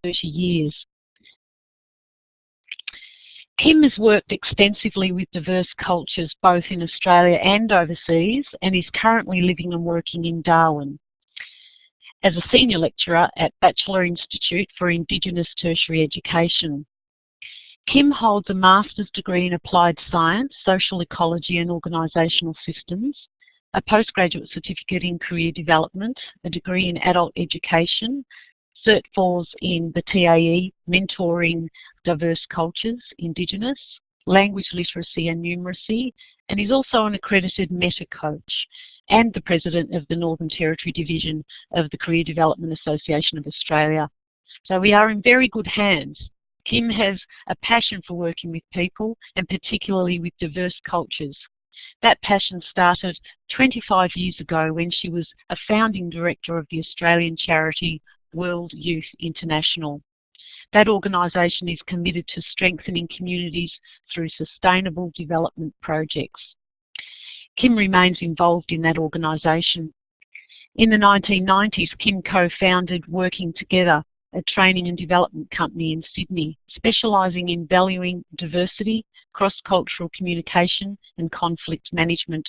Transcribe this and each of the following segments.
30 years. Kim has worked extensively with diverse cultures both in Australia and overseas, and is currently living and working in Darwin as a senior lecturer at Batchelor Institute for Indigenous Tertiary Education. Kim holds a master's degree in Applied Science, Social Ecology and Organisational Systems, a postgraduate certificate in Career Development, a degree in Adult Education, Cert 4s in the TAE, Mentoring Diverse Cultures, Indigenous, Language Literacy and Numeracy, and is also an accredited Meta Coach and the President of the Northern Territory Division of the Career Development Association of Australia. So we are in very good hands. Kim has a passion for working with people, and particularly with diverse cultures. That passion started 25 years ago when she was a founding director of the Australian charity World Youth International. That organisation is committed to strengthening communities through sustainable development projects. Kim remains involved in that organisation. In the 1990s, Kim co-founded Working Together, a training and development company in Sydney, specialising in valuing diversity, cross-cultural communication and conflict management.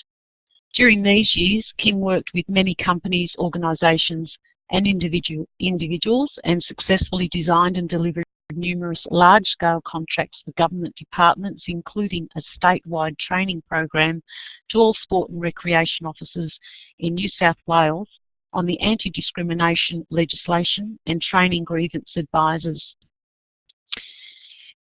During these years, Kim worked with many companies, organisations and individuals, and successfully designed and delivered numerous large-scale contracts for government departments, including a statewide training program to all sport and recreation officers in New South Wales on the anti-discrimination legislation and training grievance advisors.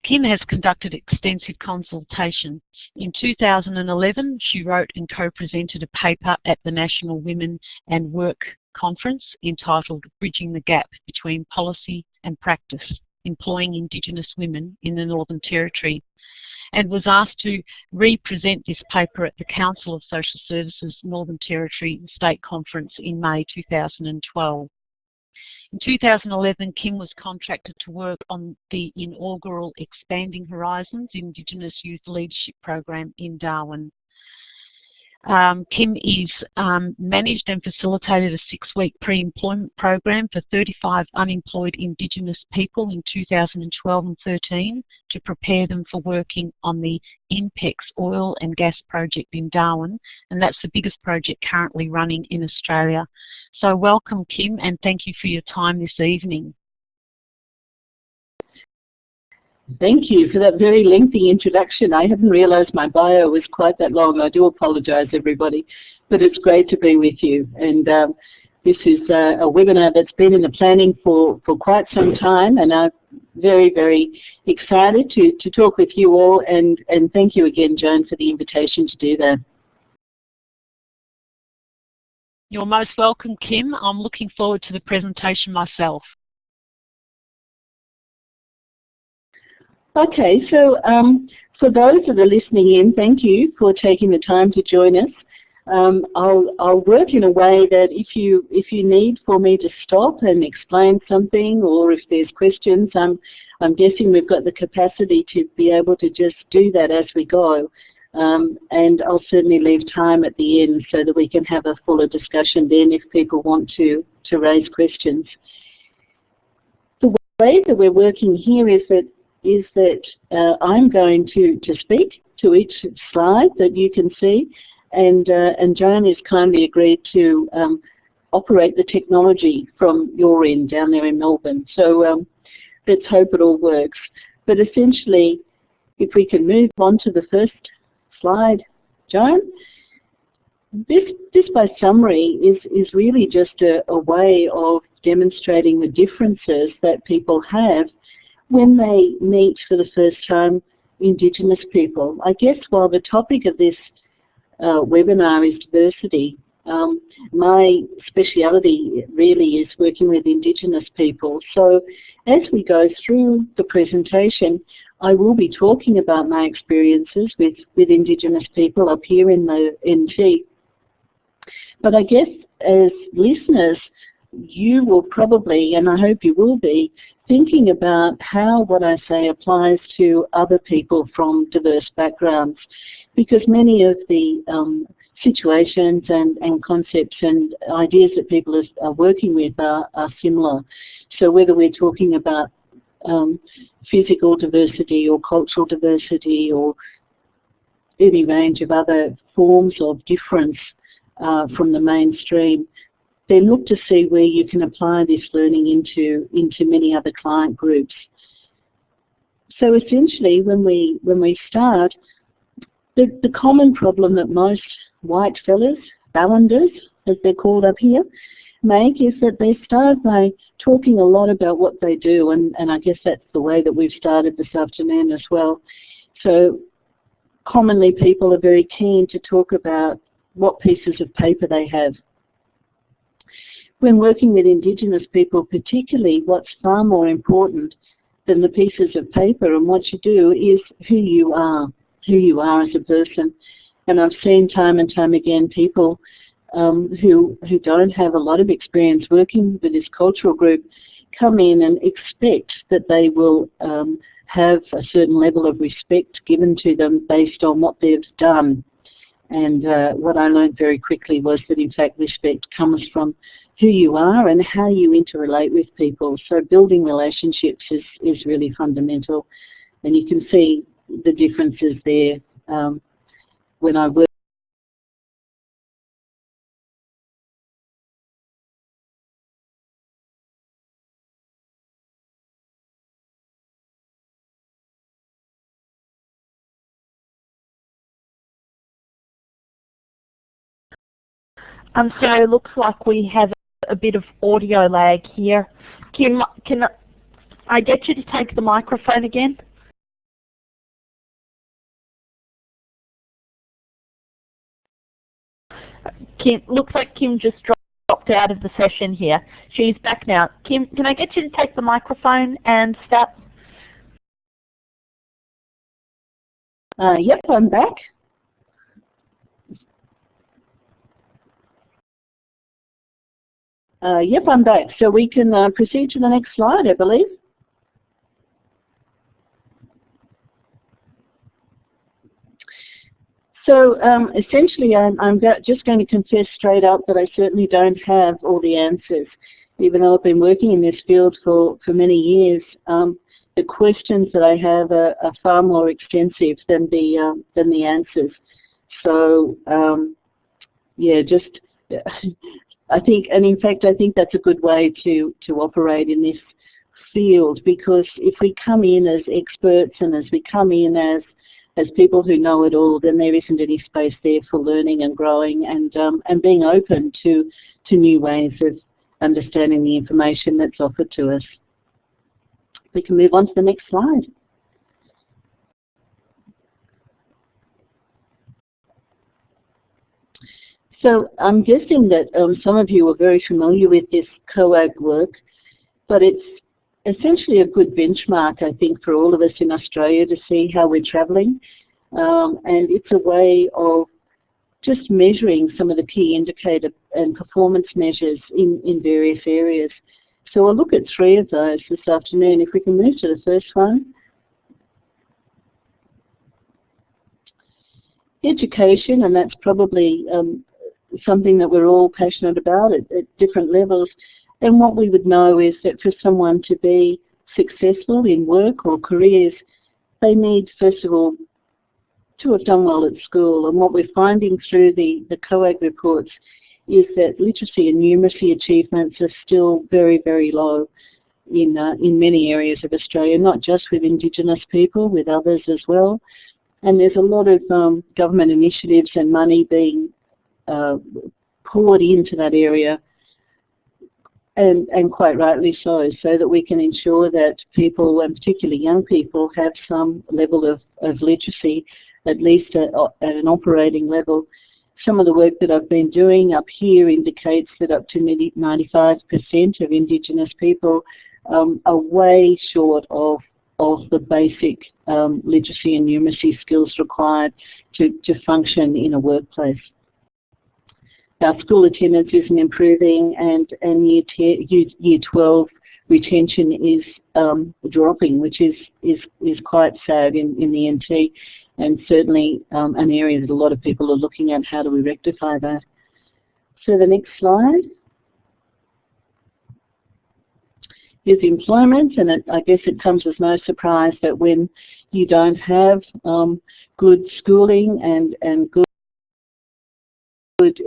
Kim has conducted extensive consultation. In 2011, she wrote and co-presented a paper at the National Women and Work Conference entitled Bridging the Gap Between Policy and Practice, Employing Indigenous Women in the Northern Territory, and was asked to re-present this paper at the Council of Social Services Northern Territory State Conference in May 2012. In 2011, Kim was contracted to work on the inaugural Expanding Horizons Indigenous Youth Leadership Program in Darwin. Kim is managed and facilitated a 6-week pre-employment program for 35 unemployed Indigenous people in 2012 and 13 to prepare them for working on the INPEX oil and gas project in Darwin, and that's the biggest project currently running in Australia. So welcome, Kim, and thank you for your time this evening. Thank you for that very lengthy introduction. I hadn't realised my bio was quite that long. I do apologise, everybody, but it's great to be with you. And this is a webinar that's been in the planning for quite some time, and I'm very, very excited to talk with you all. And thank you again, Joan, for the invitation to do that. You're most welcome, Kim. I'm looking forward to the presentation myself. Okay, so for those that are listening in, thank you for taking the time to join us. I'll work in a way that if you need for me to stop and explain something, or if there's questions, I'm guessing we've got the capacity to be able to just do that as we go. And I'll certainly leave time at the end so that we can have a fuller discussion then if people want to raise questions. The way that we're working here is that I'm going to speak to each slide that you can see, and Joan has kindly agreed to operate the technology from your end down there in Melbourne. So let's hope it all works. But essentially, if we can move on to the first slide, Joan. This by summary is really just a way of demonstrating the differences that people have when they meet for the first time Indigenous people. I guess while the topic of this webinar is diversity, my speciality really is working with Indigenous people. So as we go through the presentation, I will be talking about my experiences with Indigenous people up here in the NT. But I guess as listeners, you will probably, and I hope you will be, thinking about how what I say applies to other people from diverse backgrounds, because many of the situations and concepts and ideas that people are working with are similar. So whether we're talking about physical diversity or cultural diversity or any range of other forms of difference from the mainstream, then look to see where you can apply this learning into many other client groups. So essentially, when we start, the common problem that most white fellas, Ballanders, as they're called up here, make is that they start by talking a lot about what they do, and I guess that's the way that we've started this afternoon as well. So commonly people are very keen to talk about what pieces of paper they have. When working with Indigenous people particularly, what's far more important than the pieces of paper and what you do is who you are as a person. And I've seen time and time again people who don't have a lot of experience working with this cultural group come in and expect that they will have a certain level of respect given to them based on what they've done. And what I learned very quickly was that in fact respect comes from who you are and how you interrelate with people. So building relationships is really fundamental. And you can see the differences there when I work. So it looks like we have a bit of audio lag here. Kim, can I get you to take the microphone again? Kim, looks like Kim just dropped out of the session here. She's back now. Kim, can I get you to take the microphone and start? Yep, I'm back. Yep, I'm back. So we can proceed to the next slide, I believe. So essentially, I'm just going to confess straight up that I certainly don't have all the answers. Even though I've been working in this field for many years, the questions that I have are far more extensive than the answers. So yeah, just I think, and in fact, I think that's a good way to operate in this field, because if we come in as experts and as we come in as people who know it all, then there isn't any space there for learning and growing and being open to new ways of understanding the information that's offered to us. We can move on to the next slide. So I'm guessing that some of you are very familiar with this CoAG work, but it's essentially a good benchmark, I think, for all of us in Australia to see how we're travelling. And it's a way of just measuring some of the key indicator and performance measures in various areas. So I'll look at 3 of those this afternoon. If we can move to the first one. Education, and that's probably something that we're all passionate about at different levels. And what we would know is that for someone to be successful in work or careers, they need, first of all, to have done well at school. And what we're finding through the CoAG reports is that literacy and numeracy achievements are still very, very low in many areas of Australia, not just with Indigenous people, with others as well. And there's a lot of government initiatives and money being poured into that area, and quite rightly so that we can ensure that people, and particularly young people, have some level of literacy, at least at an operating level. Some of the work that I've been doing up here indicates that up to 95% of Indigenous people are way short of the basic literacy and numeracy skills required to function in a workplace. Our school attendance isn't improving, and year 12 retention is dropping, which is quite sad in the NT, and certainly an area that a lot of people are looking at. How do we rectify that? So the next slide. is employment, and I guess it comes as no surprise that when you don't have good schooling and good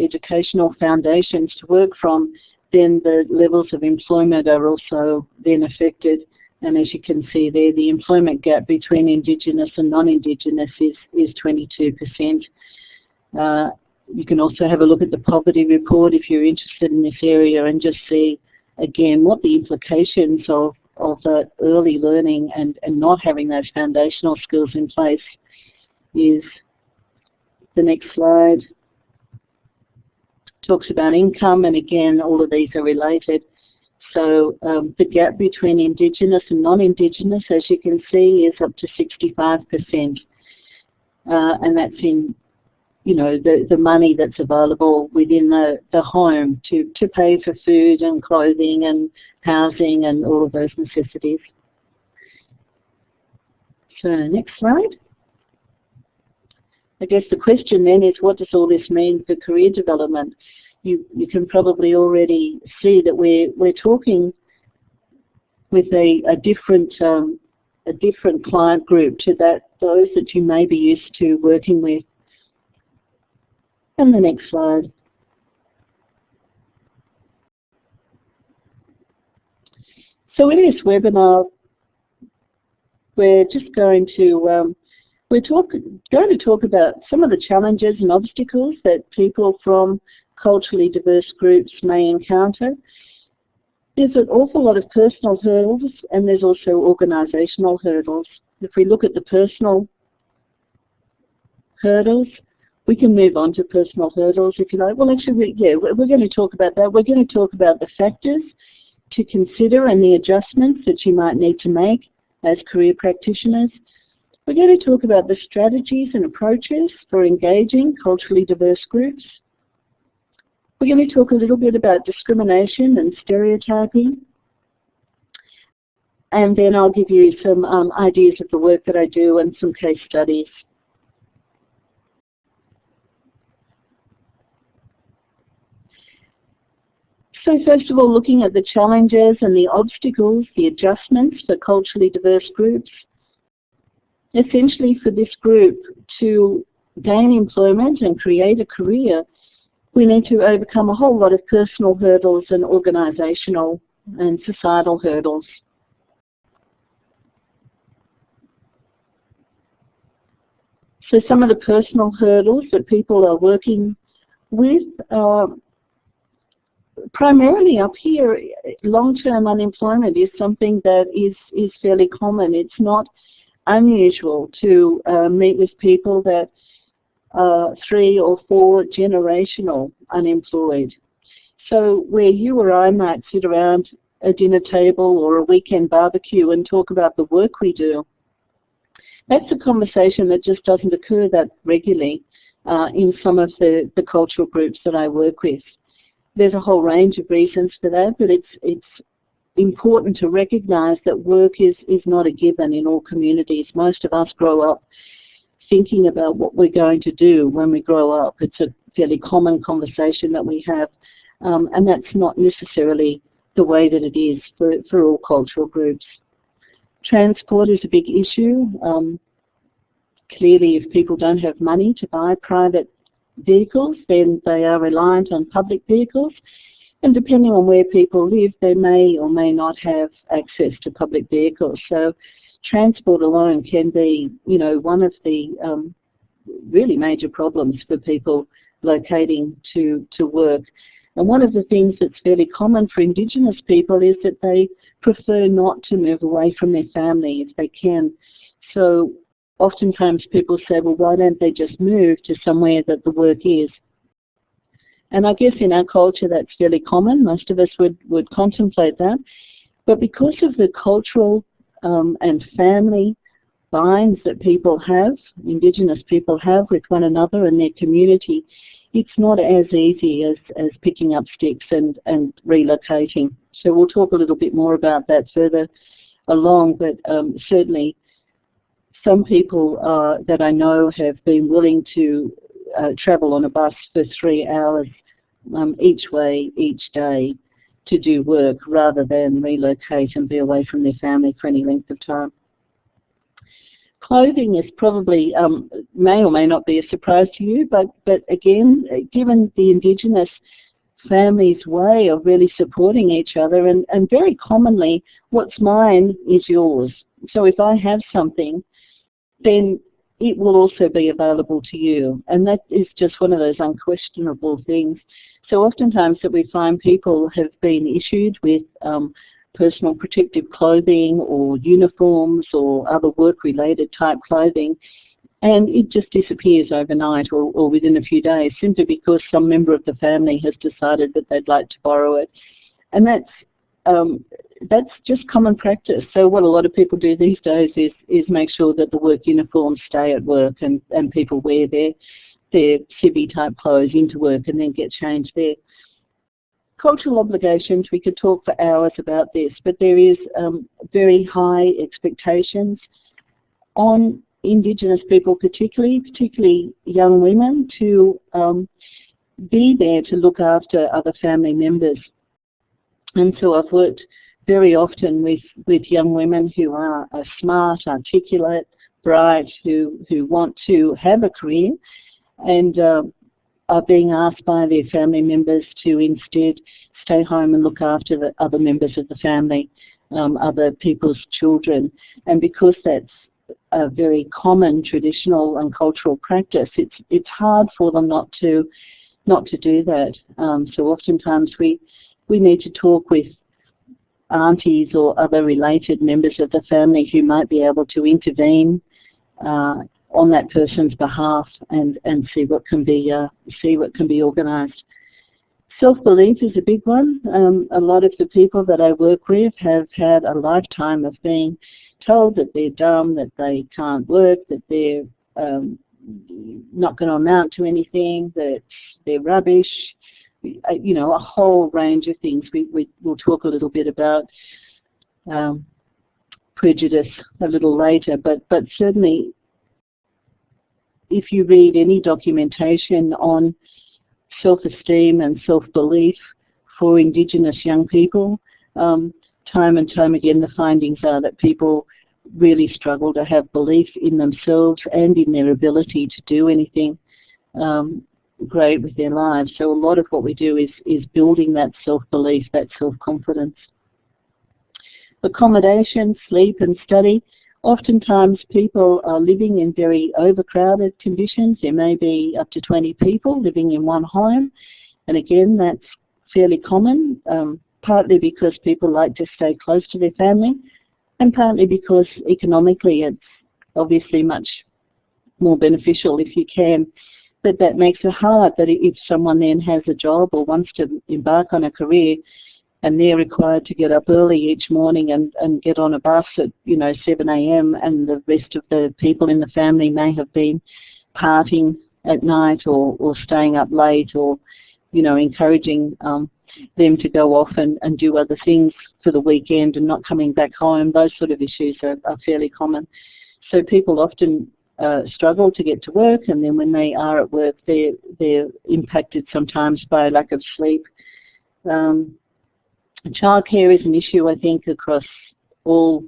educational foundations to work from, then the levels of employment are also then affected. And as you can see there, the employment gap between Indigenous and non-Indigenous is 22%. You can also have a look at the poverty report if you're interested in this area and just see, again, what the implications of the early learning and not having those foundational skills in place is. The next slide talks about income, and again, all of these are related. So the gap between Indigenous and non-Indigenous, as you can see, is up to 65%. And that's in, you know, the money that's available within the home to pay for food and clothing and housing and all of those necessities. So next slide. I guess the question then is, what does all this mean for career development? You can probably already see that we're talking with a different client group to those that you may be used to working with. And the next slide. So in this webinar, we're just going to talk about some of the challenges and obstacles that people from culturally diverse groups may encounter. There's an awful lot of personal hurdles, and there's also organisational hurdles. If we look at the personal hurdles, we can move on to personal hurdles if you like. Well, actually, we're going to talk about that. We're going to talk about the factors to consider and the adjustments that you might need to make as career practitioners. We're going to talk about the strategies and approaches for engaging culturally diverse groups. We're going to talk a little bit about discrimination and stereotyping. And then I'll give you some ideas of the work that I do and some case studies. So first of all, looking at the challenges and the obstacles, the adjustments for culturally diverse groups. Essentially, for this group to gain employment and create a career, we need to overcome a whole lot of personal hurdles and organisational and societal hurdles. So some of the personal hurdles that people are working with are primarily up here. Long-term unemployment is something that is fairly common. It's not unusual to meet with people that are 3 or 4 generational unemployed. So where you or I might sit around a dinner table or a weekend barbecue and talk about the work we do, that's a conversation that just doesn't occur that regularly in some of the cultural groups that I work with. There's a whole range of reasons for that, but it's important to recognise that work is not a given in all communities. Most of us grow up thinking about what we're going to do when we grow up. It's a fairly common conversation that we have, and that's not necessarily the way that it is for all cultural groups. Transport is a big issue. Clearly, if people don't have money to buy private vehicles, then they are reliant on public vehicles. And depending on where people live, they may or may not have access to public vehicles. So transport alone can be, you know, one of the really major problems for people locating to work. And one of the things that's fairly common for Indigenous people is that they prefer not to move away from their family if they can. So oftentimes people say, well, why don't they just move to somewhere that the work is? And I guess in our culture that's fairly common. Most of us would contemplate that. But because of the cultural and family binds that people have, Indigenous people have with one another and their community, it's not as easy as picking up sticks and relocating. So we'll talk a little bit more about that further along, but certainly some people that I know have been willing to travel on a bus for 3 hours each way, each day, to do work rather than relocate and be away from their family for any length of time. Clothing is probably, may or may not be a surprise to you, but again, given the Indigenous families' way of really supporting each other, and very commonly, what's mine is yours. So if I have something, then it will also be available to you. And that is just one of those unquestionable things. So oftentimes that we find people have been issued with personal protective clothing or uniforms or other work-related type clothing, and it just disappears overnight or within a few days, simply because some member of the family has decided that they'd like to borrow it. And that's just common practice. So what a lot of people do these days is make sure that the work uniforms stay at work, and people wear their civvy type clothes into work and then get changed there. Cultural obligations, we could talk for hours about this, but there is very high expectations on Indigenous people, particularly young women, to be there to look after other family members. And so I've worked very often with young women who are smart, articulate, bright, who want to have a career, and are being asked by their family members to instead stay home and look after the other members of the family, other people's children. And because that's a very common traditional and cultural practice, it's hard for them not to do that. So oftentimes we need to talk with aunties or other related members of the family who might be able to intervene on that person's behalf and see what can be organised. Self-belief is a big one. A lot of the people that I work with have had a lifetime of being told that they're dumb, that they can't work, that they're not going to amount to anything, that they're rubbish, you know, a whole range of things. We'll talk a little bit about prejudice a little later, but certainly if you read any documentation on self-esteem and self-belief for Indigenous young people, time and time again the findings are that people really struggle to have belief in themselves and in their ability to do anything great with their lives. So a lot of what we do is building that self-belief, that self-confidence. Accommodation, sleep and study. Oftentimes people are living in very overcrowded conditions. There may be up to 20 people living in one home, and again that's fairly common, partly because people like to stay close to their family, and partly because economically it's obviously much more beneficial if you can. But that makes it hard that if someone then has a job or wants to embark on a career, and they're required to get up early each morning and get on a bus at 7 a.m. and the rest of the people in the family may have been partying at night or staying up late, or encouraging them to go off and do other things for the weekend and not coming back home. Those sort of issues are fairly common. So people often struggle to get to work, and then when they are at work they're impacted sometimes by lack of sleep. Childcare is an issue, I think, across all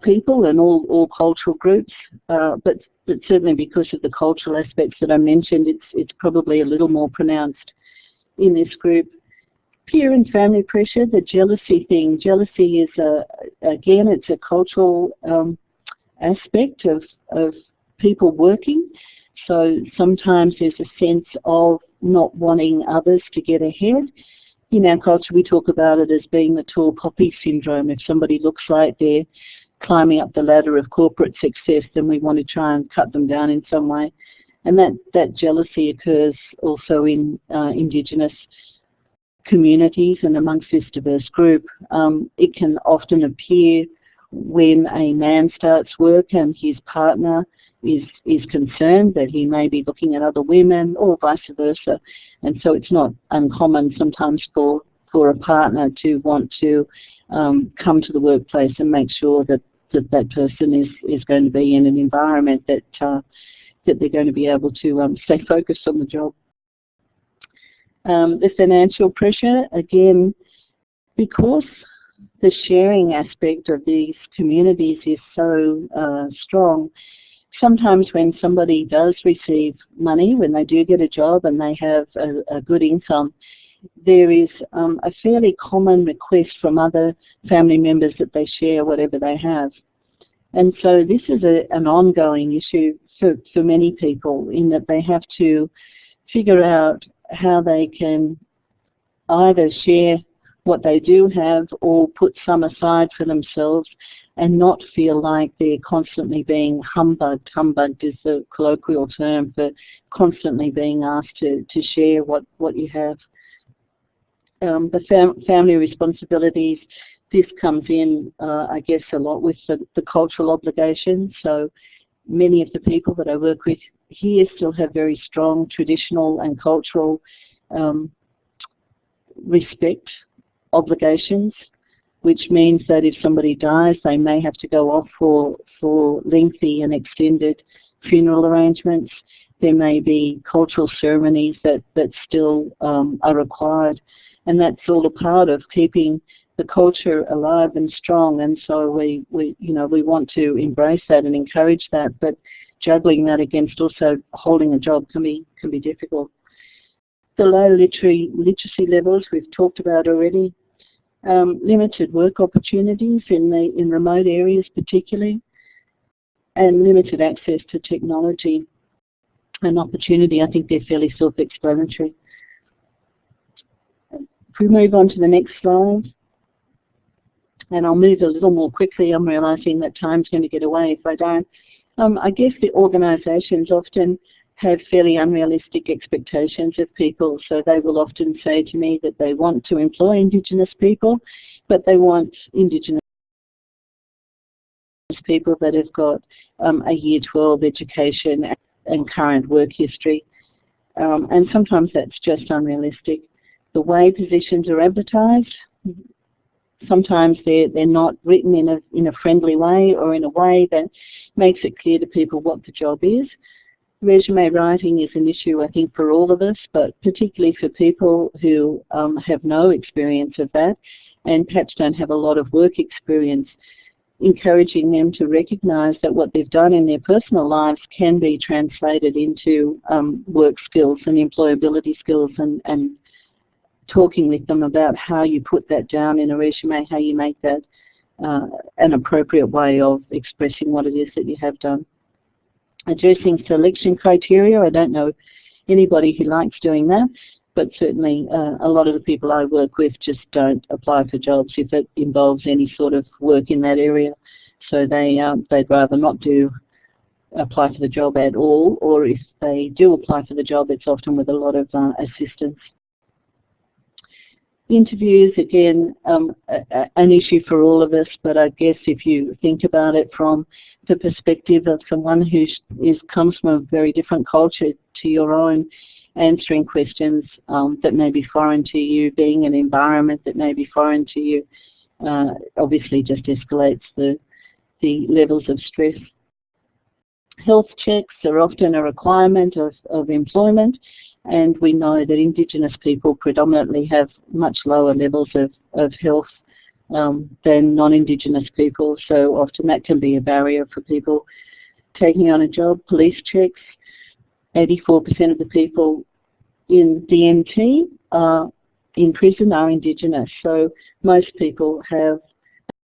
people and all cultural groups, but certainly because of the cultural aspects that I mentioned, it's probably a little more pronounced in this group. Peer and family pressure, the jealousy thing. Jealousy is, again, it's a cultural aspect of people working. So sometimes there's a sense of not wanting others to get ahead. In our culture, we talk about it as being the tall poppy syndrome. If somebody looks like they're climbing up the ladder of corporate success, then we want to try and cut them down in some way. And that jealousy occurs also in Indigenous communities and amongst this diverse group. It can often appear when a man starts work and his partner is concerned that he may be looking at other women, or vice versa. And so it's not uncommon sometimes for a partner to want to come to the workplace and make sure that person is going to be in an environment that they're going to be able to stay focused on the job. The financial pressure, again, because the sharing aspect of these communities is so strong, sometimes when somebody does receive money, when they do get a job and they have a good income, there is a fairly common request from other family members that they share whatever they have. And so this is an ongoing issue for many people, in that they have to figure out how they can either share what they do have or put some aside for themselves and not feel like they're constantly being humbugged. Humbugged is the colloquial term for constantly being asked to share what you have. The family responsibilities, this comes in, I guess, a lot with the cultural obligations. So many of the people that I work with here still have very strong traditional and cultural respect obligations, which means that if somebody dies, they may have to go off for lengthy and extended funeral arrangements. There may be cultural ceremonies that still are required, and that's all a part of keeping the culture alive and strong. And so we want to embrace that and encourage that, but juggling that against also holding a job can be difficult. The low literacy levels we've talked about already. Limited work opportunities in remote areas particularly, and limited access to technology and opportunity. I think they're fairly self-explanatory. If we move on to the next slide, and I'll move a little more quickly. I'm realising that time's going to get away if I don't. I guess the organisations often have fairly unrealistic expectations of people, so they will often say to me that they want to employ Indigenous people, but they want Indigenous people that have got a Year 12 education and current work history, and sometimes that's just unrealistic. The way positions are advertised, sometimes they're not written in a friendly way or in a way that makes it clear to people what the job is. Resume writing is an issue, I think, for all of us, but particularly for people who have no experience of that and perhaps don't have a lot of work experience, encouraging them to recognise that what they've done in their personal lives can be translated into work skills and employability skills, and talking with them about how you put that down in a resume, how you make that an appropriate way of expressing what it is that you have done. Addressing selection criteria, I don't know anybody who likes doing that, but certainly a lot of the people I work with just don't apply for jobs if it involves any sort of work in that area. So they'd rather not apply for the job at all, or if they do apply for the job, it's often with a lot of assistance. Interviews, again, an issue for all of us, but I guess if you think about it from the perspective of someone who comes from a very different culture to your own, answering questions that may be foreign to you, being in an environment that may be foreign to you, obviously just escalates the levels of stress. Health checks are often a requirement of employment, and we know that Indigenous people predominantly have much lower levels of health than non-Indigenous people, so often that can be a barrier for people taking on a job. Police checks, 84% of the people in DMT in prison are Indigenous, so most people have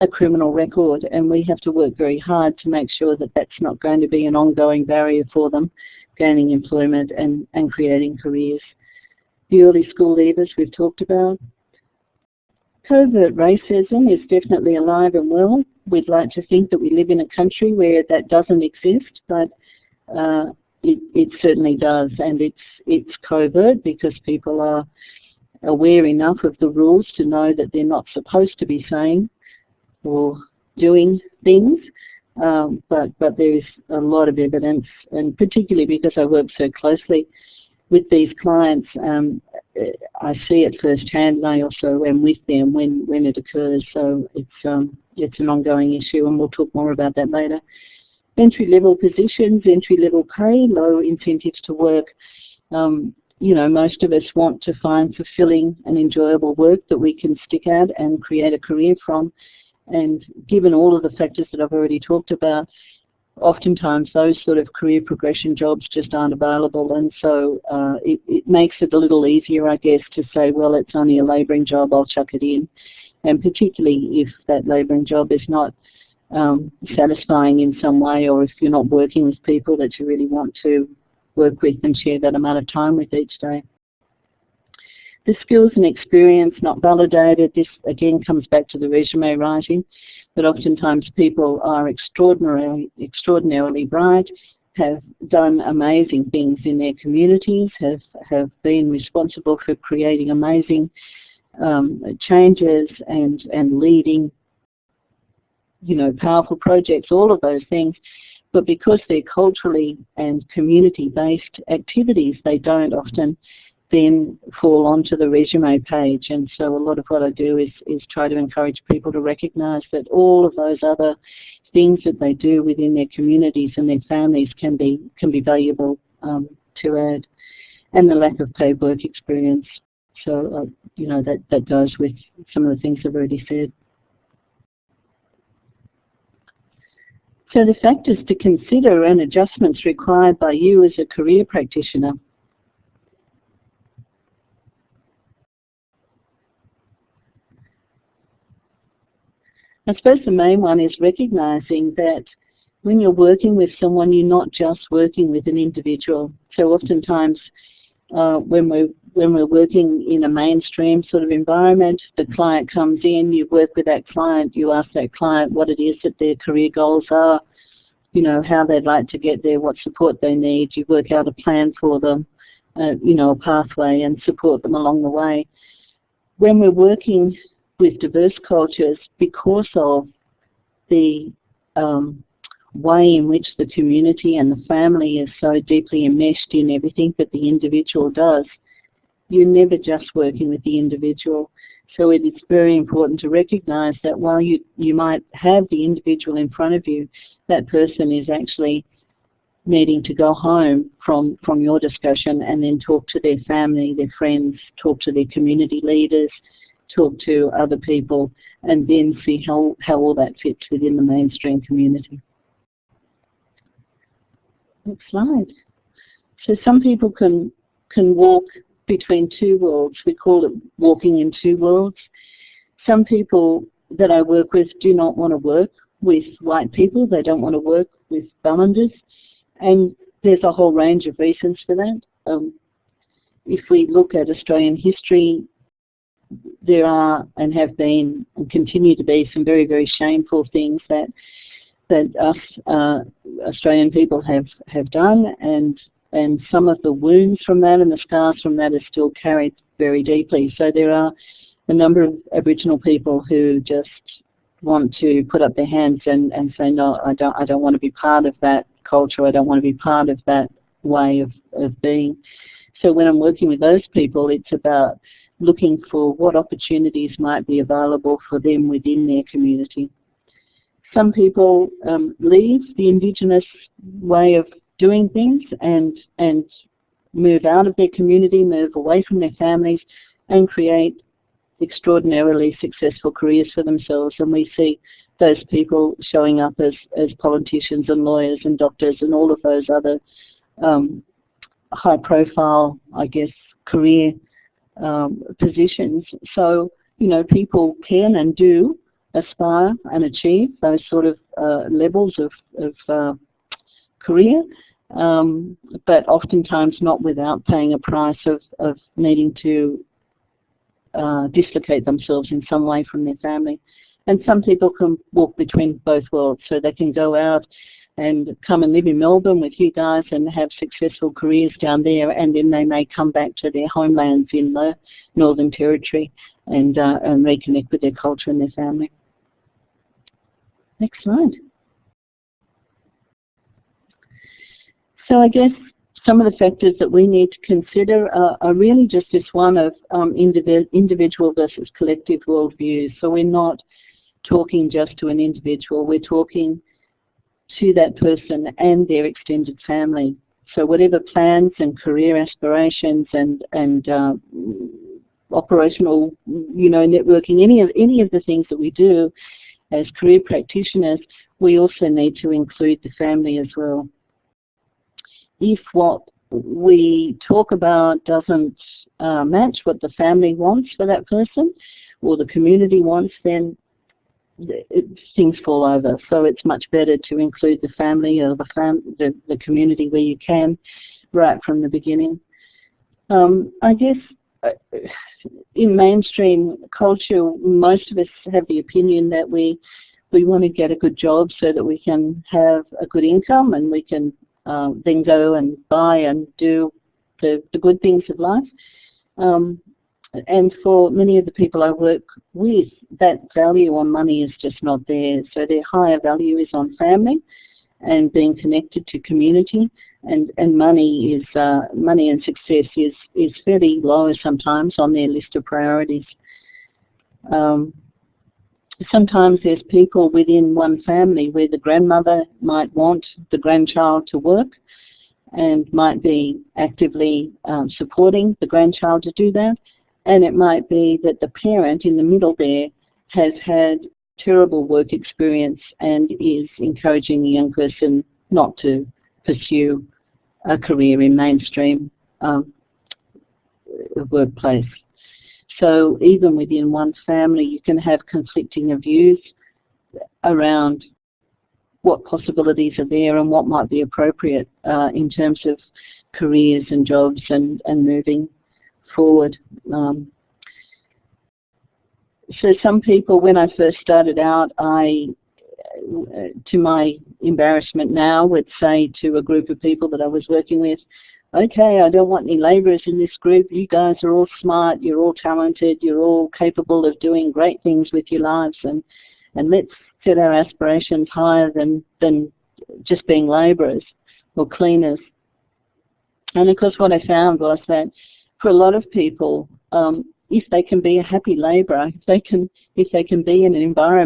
a criminal record, and we have to work very hard to make sure that that's not going to be an ongoing barrier for them gaining employment and creating careers. The early school leavers we've talked about. Covert racism is definitely alive and well. We'd like to think that we live in a country where that doesn't exist, but it certainly does, and it's covert because people are aware enough of the rules to know that they're not supposed to be saying or doing things. But there is a lot of evidence, and particularly because I work so closely with these clients, I see it firsthand, and I also am with them when it occurs. So it's an ongoing issue, and we'll talk more about that later. Entry-level positions, entry-level pay, low incentives to work. you know, most of us want to find fulfilling and enjoyable work that we can stick at and create a career from. And given all of the factors that I've already talked about, oftentimes those sort of career progression jobs just aren't available, and so it makes it a little easier, I guess, to say, well, it's only a labouring job, I'll chuck it in. And particularly if that labouring job is not satisfying in some way, or if you're not working with people that you really want to work with and share that amount of time with each day. The skills and experience not validated, this again comes back to the resume writing, but oftentimes people are extraordinarily bright, have done amazing things in their communities, have been responsible for creating amazing changes and leading, you know, powerful projects, all of those things. But because they're culturally and community-based activities, they don't often then fall onto the resume page. And so a lot of what I do is try to encourage people to recognise that all of those other things that they do within their communities and their families can be valuable to add. And the lack of paid work experience. So, you know, that goes with some of the things I've already said. So the factors to consider and adjustments required by you as a career practitioner. I suppose the main one is recognising that when you're working with someone, you're not just working with an individual. So oftentimes when we're working in a mainstream sort of environment, the client comes in, you work with that client, you ask that client what it is that their career goals are, you know, how they'd like to get there, what support they need, you work out a plan for them, you know, a pathway, and support them along the way. When we're working with diverse cultures, because of the way in which the community and the family is so deeply enmeshed in everything that the individual does, you're never just working with the individual. So it is very important to recognise that while you might have the individual in front of you, that person is actually needing to go home from your discussion and then talk to their family, their friends, talk to their community leaders, talk to other people, and then see how all that fits within the mainstream community. Next slide. So some people can walk between two worlds. We call it walking in two worlds. Some people that I work with do not want to work with white people. They don't want to work with Burmunders. And there's a whole range of reasons for that. If we look at Australian history, there are and have been and continue to be some very, very shameful things that us Australian people have done, and some of the wounds from that and the scars from that are still carried very deeply. So there are a number of Aboriginal people who just want to put up their hands and say, no, I don't want to be part of that culture, I don't want to be part of that way of being. So when I'm working with those people, it's about looking for what opportunities might be available for them within their community. Some people leave the Indigenous way of doing things and move out of their community, move away from their families, and create extraordinarily successful careers for themselves. And we see those people showing up as politicians and lawyers and doctors and all of those other high-profile, I guess, career positions. So, you know, people can and do aspire and achieve those sort of levels of career, but oftentimes not without paying a price of needing to dislocate themselves in some way from their family. And some people can walk between both worlds, so they can go out and come and live in Melbourne with you guys and have successful careers down there, and then they may come back to their homelands in the Northern Territory and reconnect with their culture and their family. Next slide. So I guess some of the factors that we need to consider are really just this one of individual versus collective worldviews. So we're not talking just to an individual, we're talking to that person and their extended family. So whatever plans and career aspirations and operational, networking, any of the things that we do as career practitioners, we also need to include the family as well. If what we talk about doesn't match what the family wants for that person or the community wants, then things fall over. So it's much better to include the family or the community where you can right from the beginning. I guess in mainstream culture, most of us have the opinion that we want to get a good job so that we can have a good income and we can then go and buy and do the good things of life. And for many of the people I work with, that value on money is just not there. So their higher value is on family and being connected to community, and money and success is fairly low sometimes on their list of priorities. Sometimes there's people within one family where the grandmother might want the grandchild to work and might be actively supporting the grandchild to do that. And it might be that the parent in the middle there has had terrible work experience and is encouraging the young person not to pursue a career in mainstream workplace. So even within one family, you can have conflicting views around what possibilities are there and what might be appropriate in terms of careers and jobs and moving forward. So some people, when I first started out, to my embarrassment now, would say to a group of people that I was working with, okay, I don't want any labourers in this group. You guys are all smart, you're all talented, you're all capable of doing great things with your lives, and let's set our aspirations higher than just being labourers or cleaners. And of course what I found was that for a lot of people, if they can be a happy labourer, if they can be in an environment